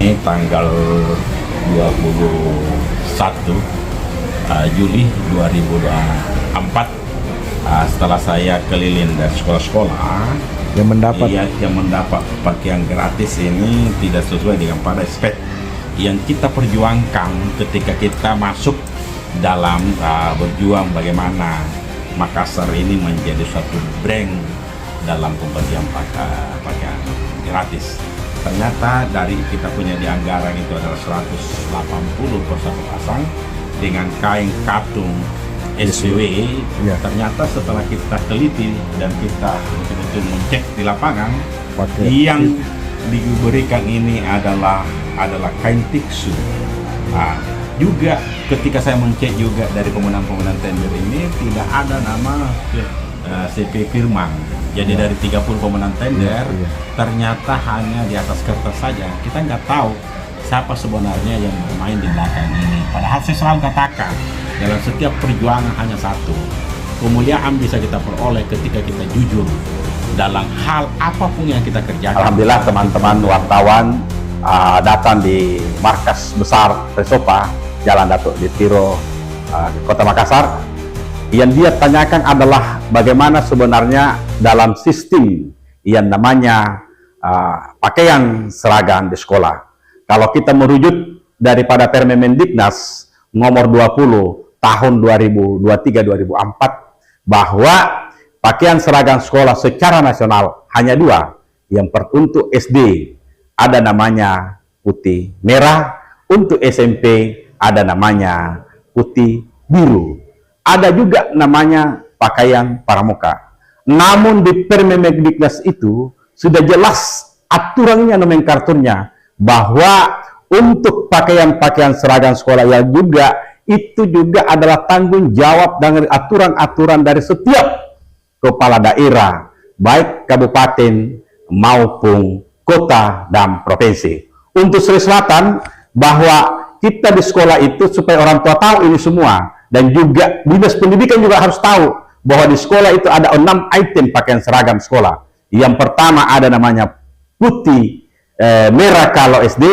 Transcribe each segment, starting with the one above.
Ini tanggal 21 Juli 2024, setelah saya keliling dari sekolah-sekolah yang mendapat pakaian gratis ini tidak sesuai dengan pada aspek yang kita perjuangkan ketika kita masuk dalam berjuang bagaimana Makassar ini menjadi suatu brand dalam pemberian pakaian gratis. Ternyata dari kita punya di anggaran itu adalah 180 per satu pasang dengan kain katun SPW. Ternyata setelah kita teliti dan kita betul-betul mencek di lapangan, yang diberikan ini adalah kain tiksu. Juga ketika saya mencek juga dari pemenang-pemenang tender ini tidak ada nama CP Firman. Jadi dari 30 pemenang tender ternyata hanya di atas kertas saja. Kita nggak tahu siapa sebenarnya yang bermain di belakang ini. Padahal saya selalu katakan dalam setiap perjuangan hanya satu, kemuliaan bisa kita peroleh ketika kita jujur dalam hal apapun yang kita kerjakan. Alhamdulillah teman-teman wartawan datang di markas besar Resopa Jalan Datuk Ditiro Kota Makassar. Yang dia tanyakan adalah bagaimana sebenarnya dalam sistem yang namanya pakaian seragam di sekolah. Kalau kita merujuk daripada Permendiknas nomor 20 tahun 2023-2024 bahwa pakaian seragam sekolah secara nasional hanya dua. Yang untuk SD ada namanya putih merah, untuk SMP ada namanya putih biru. Ada juga namanya pakaian pramuka. Namun di Permendiknas itu sudah jelas aturannya, nomenklaturnya, bahwa untuk pakaian-pakaian seragam sekolah yang juga itu juga adalah tanggung jawab dengan aturan-aturan dari setiap kepala daerah, baik kabupaten maupun kota dan provinsi. Untuk Sulawesi Selatan, bahwa kita di sekolah itu supaya orang tua tahu ini semua. Dan juga dinas pendidikan juga harus tahu bahwa di sekolah itu ada 6 item pakaian seragam sekolah. Yang pertama ada namanya putih merah kalau SD,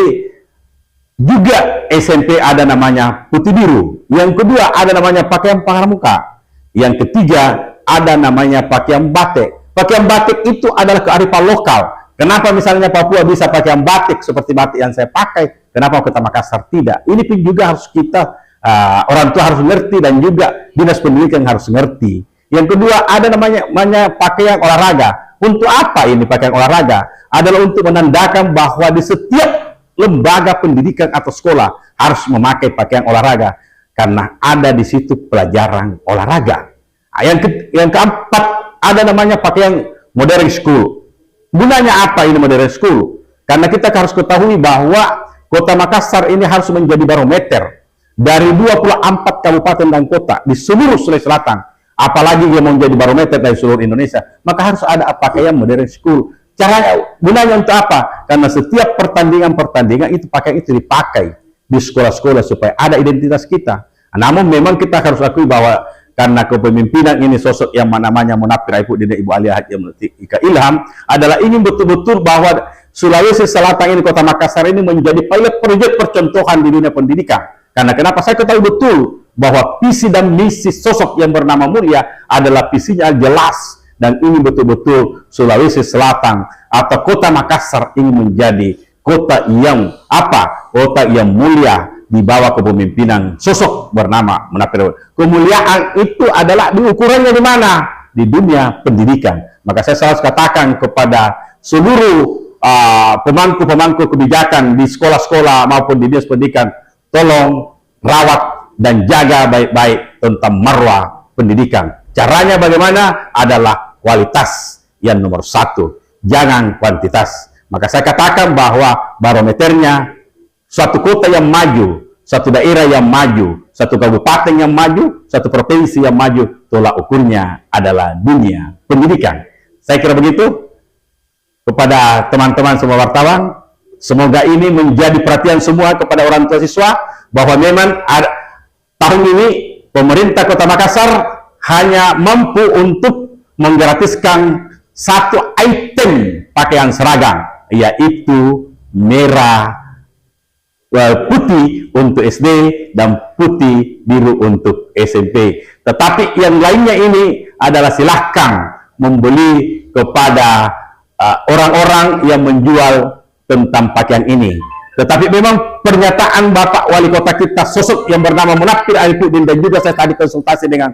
juga SMP ada namanya putih biru. Yang kedua ada namanya pakaian pramuka. Yang ketiga ada namanya pakaian batik. Pakaian batik itu adalah kearifan lokal. Kenapa misalnya Papua bisa pakaian batik seperti batik yang saya pakai, kenapa Kota Makassar tidak? Ini pun juga harus kita orang tua harus mengerti dan juga dinas pendidikan harus mengerti. Yang kedua ada namanya pakaian olahraga. Untuk apa ini pakaian olahraga? Adalah untuk menandakan bahwa di setiap lembaga pendidikan atau sekolah harus memakai pakaian olahraga karena ada di situ pelajaran olahraga. Yang keempat ada namanya pakaian modern school. Gunanya apa ini modern school? Karena kita harus ketahui bahwa Kota Makassar ini harus menjadi barometer dari 24 kabupaten dan kota di seluruh Sulawesi Selatan, apalagi yang mau menjadi barometer dari seluruh Indonesia, maka harus ada pakaian modern school. Caranya, gunanya untuk apa? Karena setiap pertandingan itu pakaian itu dipakai di sekolah-sekolah supaya ada identitas kita. Namun memang kita harus akui bahwa karena kepemimpinan ini sosok yang namanya Munafir Ibu Alia Haji Ika Ilham adalah ingin betul-betul bahwa Sulawesi Selatan ini, Kota Makassar ini menjadi pilot proyek percontohan di dunia pendidikan. Karena kenapa saya ketahui betul bahwa visi dan misi sosok yang bernama Mulia adalah visinya jelas dan ini betul-betul Sulawesi Selatan atau Kota Makassar ini menjadi kota yang Kota yang mulia di bawah kepemimpinan sosok bernama Munafir. Kemuliaan itu adalah diukurannya di mana? Di dunia pendidikan. Maka saya selalu katakan kepada seluruh pemangku-pemangku kebijakan di sekolah-sekolah maupun di dinas pendidikan, tolong rawat dan jaga baik-baik tentang marwah pendidikan. Caranya bagaimana? Adalah kualitas yang nomor satu, jangan kuantitas. Maka saya katakan bahwa barometernya suatu kota yang maju, satu daerah yang maju, satu kabupaten yang maju, satu provinsi yang maju, tolak ukurnya adalah dunia pendidikan. Saya kira begitu. Kepada teman-teman semua wartawan, semoga ini menjadi perhatian semua kepada orang tua siswa bahwa memang tahun ini pemerintah Kota Makassar hanya mampu untuk menggratiskan satu item pakaian seragam, yaitu merah putih untuk SD dan putih biru untuk SMP. Tetapi yang lainnya ini adalah silahkan membeli kepada orang-orang yang menjual tentang pakaian ini. Tetapi memang pernyataan Bapak Wali Kota kita, sosok yang bernama Munafir Arifudin, dan juga saya tadi konsultasi dengan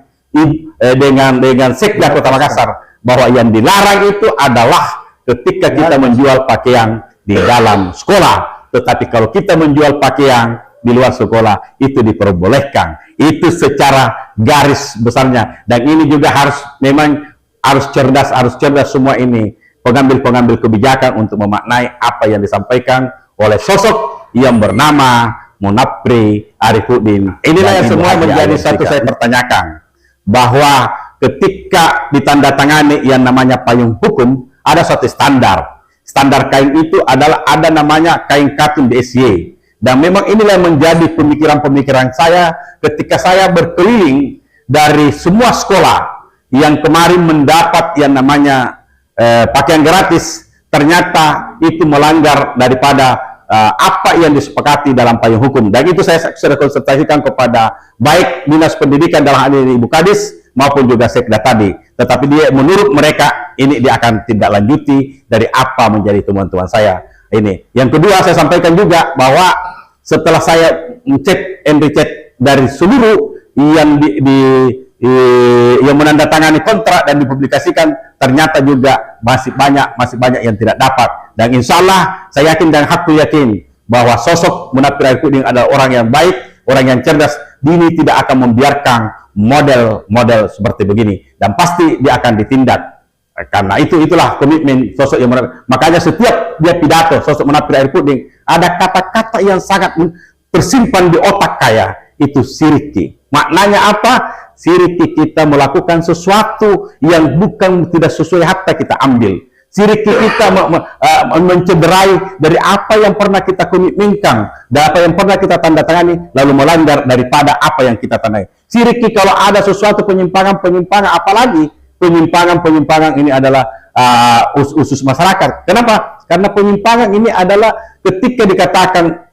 Sekda Kota Makassar, bahwa yang dilarang itu adalah ketika kita menjual pakaian di dalam sekolah. Tetapi kalau kita menjual pakaian di luar sekolah, itu diperbolehkan. Itu secara garis besarnya. Dan ini juga memang harus cerdas semua ini, pengambil kebijakan untuk memaknai apa yang disampaikan oleh sosok yang bernama Munafir Arifudin. Inilah yang semua menjadi satu saya pertanyakan, bahwa ketika ditandatangani yang namanya payung hukum, ada suatu standar. Standar kain itu adalah ada namanya kain katun DSY. Dan memang inilah yang menjadi pemikiran-pemikiran saya ketika saya berkeliling dari semua sekolah yang kemarin mendapat yang namanya pakaian gratis. Ternyata itu melanggar daripada apa yang disepakati dalam payung hukum. Dan itu saya sudah konsultasikan kepada baik Dinas Pendidikan dalam hal ini Ibu Kadis maupun juga Sekda tadi. Tetapi dia, menurut mereka, ini dia akan tindak lanjuti dari apa menjadi temuan-temuan saya ini. Yang kedua, saya sampaikan juga bahwa setelah saya mencek and recheck dari seluruh yang yang menandatangani kontrak dan dipublikasikan, ternyata juga masih banyak yang tidak dapat. Dan insya Allah saya yakin dan aku yakin bahwa sosok Munafir Arifudin adalah orang yang baik, orang yang cerdas. Dini tidak akan membiarkan model seperti begini, dan pasti dia akan ditindak. Karena itulah komitmen sosok yang makanya setiap dia pidato sosok Munafir Arifudin ada kata-kata yang sangat tersimpan di otak kaya, itu siriki. Maknanya apa? Siriki kita melakukan sesuatu yang tidak sesuai harta kita ambil. Siriki kita mencederai dari apa yang pernah kita komitmenkan, dan apa yang pernah kita tanda tangani, lalu melanggar daripada apa yang kita tandai. Siriki kalau ada sesuatu penyimpangan, apalagi penyimpangan ini adalah usus masyarakat. Kenapa? Karena penyimpangan ini adalah ketika dikatakan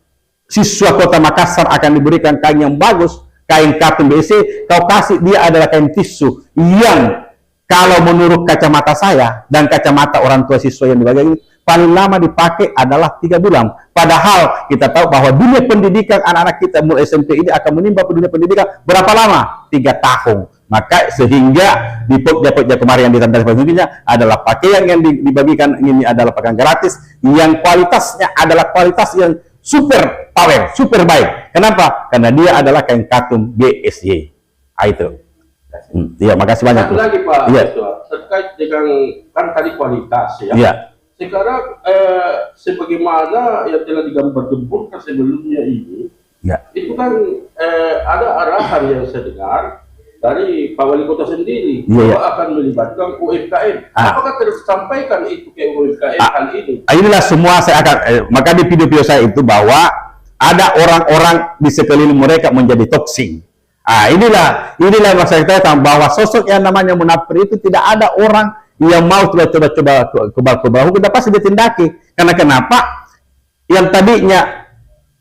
siswa Kota Makassar akan diberikan kain yang bagus, kain katun BC, kau kasih dia adalah kain tisu yang kalau menurut kacamata saya dan kacamata orang tua siswa yang dibagi ini, paling lama dipakai adalah 3 bulan. Padahal kita tahu bahwa dunia pendidikan anak-anak kita mulai SMP ini akan menimba dunia pendidikan berapa lama? 3 tahun. Maka sehingga di pokja-pokja kemarin yang ditandai adalah pakaian yang dibagikan ini adalah pakaian gratis yang kualitasnya adalah kualitas yang super power, super baik. Kenapa? Karena dia adalah kain katun DSY. Itu. Iya, makasih banyak. Satu lagi Pak, iya. Terkait dengan kan tadi kualitas ya. Iya. Sekarang sebagaimana yang telah digambar-gemburkan sebelumnya ini, ya. Itu kan ada arahan yang saya dengar dari Pak Wali Kota sendiri bahwa akan melibatkan UMKM. Apakah tersampaikan itu ke UMKM hal ini? Inilah semua saya akan maka di video saya itu bahwa ada orang-orang di sekeliling mereka menjadi toksik. Inilah maksud saya bahwa sosok yang namanya Munafir itu tidak ada orang yang mau coba-coba kebal hukum, pasti ditindaki. Karena kenapa? Yang tadinya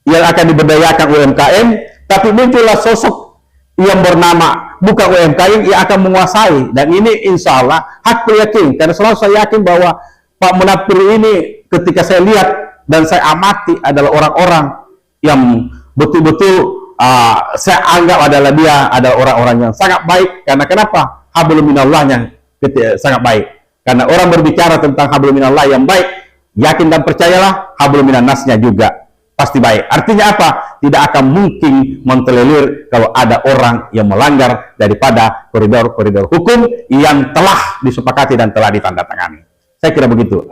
yang akan diberdayakan UMKM, tapi muncullah sosok yang bernama bukan UMKM yang akan menguasai. Dan ini insya Allah aku yakin, karena selalu saya yakin bahwa Pak Munafir ini ketika saya lihat dan saya amati adalah orang-orang yang betul-betul saya anggap adalah dia adalah orang-orang yang sangat baik. Karena kenapa? Hablum minallahnya sangat baik. Karena orang berbicara tentang hablum minallah yang baik, yakin dan percayalah hablum minannasnya juga pasti baik. Artinya apa? Tidak akan mungkin mentelelir kalau ada orang yang melanggar daripada koridor-koridor hukum yang telah disepakati dan telah ditandatangani. Saya kira begitu.